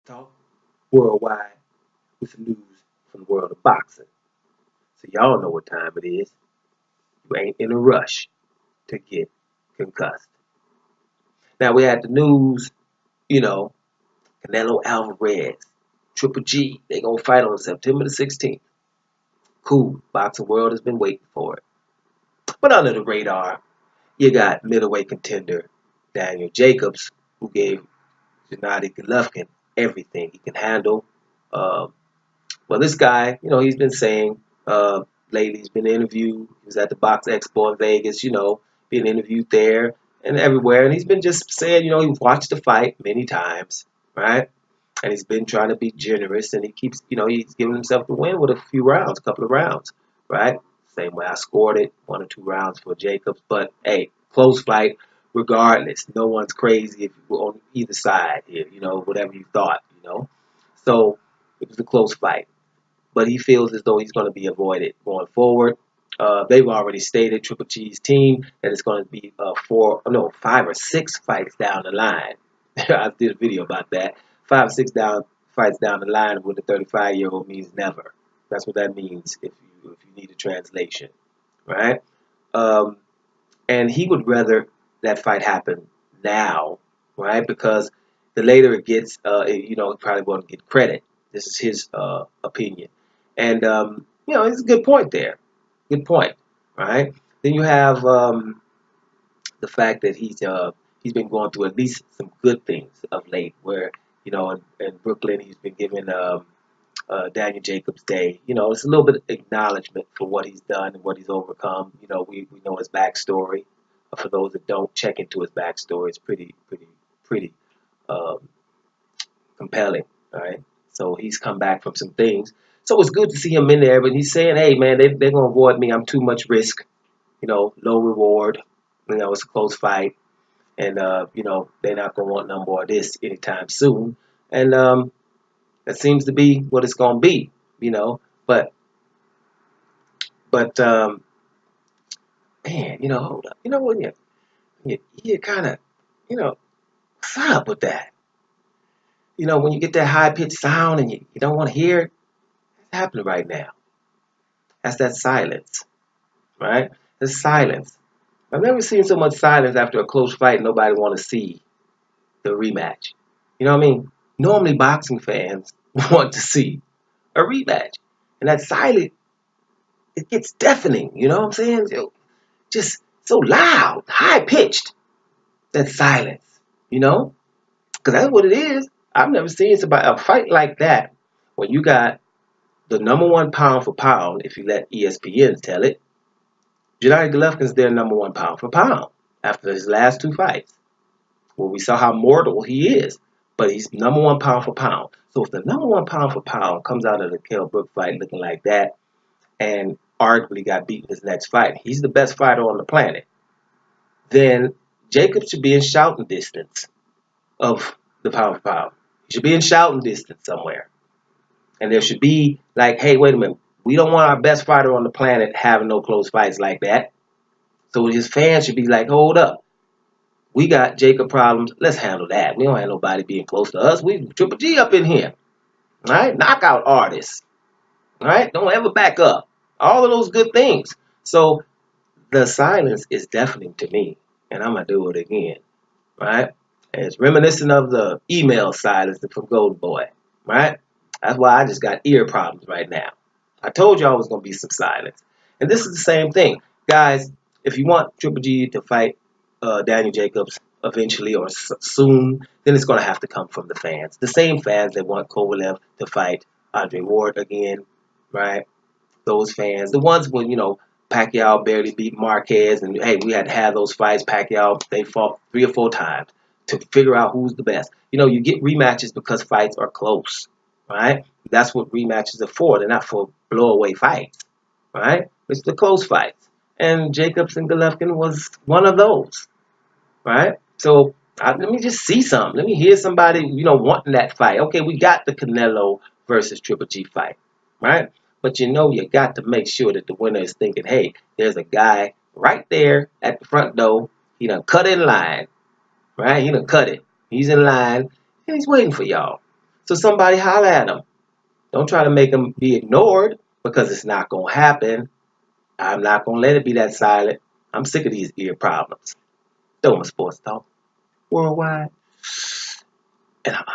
Talk worldwide with the news from the world of boxing. So y'all know what time it is. You ain't in a rush to get concussed. Now we had the news, you know, Canelo Alvarez, Triple G, they gonna fight on September the 16th. Cool. Boxing world has been waiting for it. But under the radar, you got middleweight contender Daniel Jacobs, who gave Gennady Golovkin everything he can handle. Uh, well, this guy, he's been saying lately, he's been interviewed. He was at the Box Expo in Vegas, being interviewed there and everywhere. And he's been just saying, he's watched the fight many times, right? And he's been trying to be generous, and he keeps, he's giving himself the win with a few rounds, a couple of rounds, right? Same way I scored it, 1 or 2 rounds for Jacobs. But hey, close fight, regardless. No one's crazy if you're on either side here, whatever you thought, So it was a close fight, but he feels as though he's going to be avoided going forward. They've already stated Triple G's team that it's going to be 5 or 6 fights down the line. I did a video about that. 5 or 6 fights down the line with a 35-year-old means never. That's what that means if you need a translation, right? Um, and he would rather that fight happen now, right? Because the later it gets, he probably won't get credit. This is his opinion, and it's a good point there. Good point, right? Then you have the fact that he's been going through at least some good things of late, where in Brooklyn he's been given Daniel Jacobs Day. It's a little bit of acknowledgement for what he's done and what he's overcome. We know his backstory. For those that don't check into his backstory, it's pretty um, compelling. All right, so he's come back from some things. So it's good to see him in there, but he's saying, "Hey, man, they're gonna avoid me. I'm too much risk. Low reward. It's a close fight, and they're not gonna want no more of this anytime soon." And that seems to be what it's gonna be. You know, but but man, hold up. When you kind of, what's up with that? When you get that high pitched sound and you don't want to hear it, it's happening right now. That's that silence, right? The silence. I've never seen so much silence after a close fight. Nobody want to see the rematch. You know what I mean? Normally, boxing fans want to see a rematch, and that silence, it gets deafening. You know what I'm saying? Just so loud, high pitched. That silence. You know? Because that's what it is. I've never seen somebody a fight like that when you got the number one pound for pound, if you let ESPN tell it. Gennady Golovkin's their number one pound for pound after his last 2 fights. Well, we saw how mortal he is, but he's number one pound for pound. So if the number one pound for pound comes out of the Kell Brook fight looking like that and arguably got beaten his next fight, he's the best fighter on the planet, then Jacob should be in shouting distance of the pound for pound. He should be in shouting distance somewhere. And there should be like, hey, wait a minute. We don't want our best fighter on the planet having no close fights like that. So his fans should be like, hold up. We got Jacob problems. Let's handle that. We don't have nobody being close to us. We Triple G up in here. All right? Knockout artists. All right? Don't ever back up. All of those good things. So the silence is deafening to me. And I'm going to do it again. Right? And it's reminiscent of the email silence from Golden Boy. Right? That's why I just got ear problems right now. I told you I was going to be some silence. And this is the same thing. Guys, if you want Triple G to fight Daniel Jacobs eventually or soon, then it's going to have to come from the fans. The same fans that want Kovalev to fight Andre Ward again, right? Those fans. The ones when, Pacquiao barely beat Marquez and, hey, we had to have those fights. Pacquiao, they fought 3 or 4 times to figure out who's the best. You get rematches because fights are close, right? That's what rematches are for. They're not for blow-away fights, right? It's the close fights. And Jacobs and Golovkin was one of those, right? So let me just see something. Let me hear somebody, wanting that fight. Okay, we got the Canelo versus Triple G fight, right? But you got to make sure that the winner is thinking, hey, there's a guy right there at the front door. He done cut in line, right? He done cut it. He's in line, and he's waiting for y'all. So somebody holler at them. Don't try to make them be ignored because it's not going to happen. I'm not going to let it be that silent. I'm sick of these ear problems. Doing Sports Talk Worldwide. And I'm